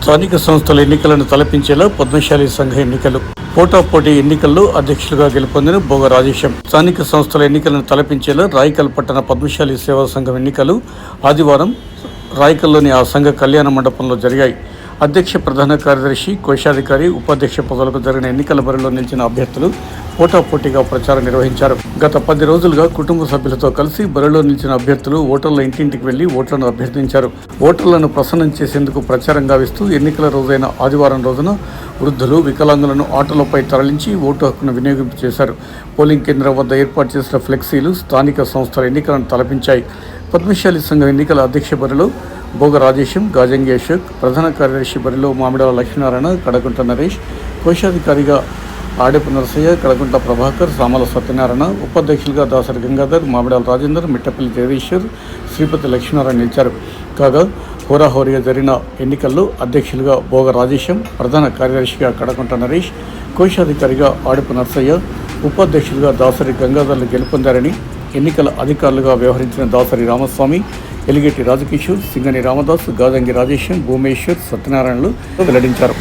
స్థానిక సంస్థల ఎన్నికలను తలపించేలా పద్మశాలి సంఘ ఎన్నికలు పోటాపోటీ ఎన్నికల్లో అధ్యక్షులుగా గెలుపొందిన బోగ రాజేశం. స్థానిక సంస్థల ఎన్నికలను తలపించేలా రాయికల్ పట్టణ పద్మశాలి సేవా సంఘం ఎన్నికలు ఆదివారం రాయికల్లోని ఆ సంఘ కళ్యాణ మండపంలో జరిగాయి. అధ్యక్ష, ప్రధాన కార్యదర్శి, కోశాధికారి, ఉపాధ్యక్ష పదవులకు జరిగిన ఎన్నికల బరిలో నిలిచిన అభ్యర్థులు పోటాపోటీగా ప్రచారం నిర్వహించారు. గత 10 రోజులుగా కుటుంబ సభ్యులతో కలిసి బరిలో నిలిచిన అభ్యర్థులు ఓటర్ల ఇంటింటికి వెళ్లి ఓట్లను అభ్యర్థించారు. ఓటర్లను ప్రసన్నం చేసేందుకు ప్రచారం గావిస్తూ ఎన్నికల రోజైన ఆదివారం రోజున వృద్ధులు, వికలాంగులను ఆటోలపై తరలించి ఓటు హక్కును వినియోగింపు చేశారు. పోలింగ్ కేంద్రం వద్ద ఏర్పాటు చేసిన ఫ్లెక్సీలు స్థానిక సంస్థల ఎన్నికలను తలపించాయి. పద్మశాలి సంఘం ఎన్నికల అధ్యక్ష బరిలో బోగ రాజేశం, గాజంగి అశోక్, ప్రధాన కార్యదర్శి బరిలో మామిడాల లక్ష్మీనారాయణ, కడగుంట నరేష్, కోశాధికారిగా ఆడెపు నరసయ్య, కడగుంట ప్రభాకర్, సామల సత్యనారాయణ, ఉపాధ్యక్షులుగా దాసరి గంగాధర్, మామిడాల రాజేందర్, మిట్టపల్లి జగదీశ్వర్, శ్రీపతి లక్ష్మీనారాయణ నిలిచారు. కాగా హోరాహోరీగా జరిగిన ఎన్నికల్లో అధ్యక్షులుగా బోగ రాజేశం, ప్రధాన కార్యదర్శిగా కడగుంట నరేష్, కోశాధికారిగా ఆడెపు నరసయ్య, ఉపాధ్యక్షులుగా దాసరి గంగాధర్లు గెలుపొందారని ఎన్నికల అధికారులుగా వ్యవహరించిన దాసరి రామస్వామి, ఎలిగేటి రాజకిషోర్, సింగని రామదాస్, గాజంగి రాజేశం, భూమేశ్వర్, సత్యనారాయణలు వెల్లడించారు.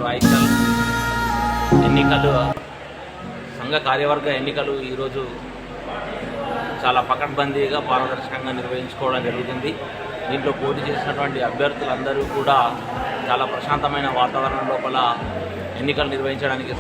రాయికల్ ఎన్నికలు, సంఘ కార్యవర్గ ఎన్నికలు ఈరోజు చాలా పకడ్బందీగా పారదర్శకంగా నిర్వహించుకోవడం జరుగుతుంది. దీంట్లో పోటీ చేసినటువంటి అభ్యర్థులందరూ కూడా చాలా ప్రశాంతమైన వాతావరణం లోపల ఎన్నికలు నిర్వహించడానికి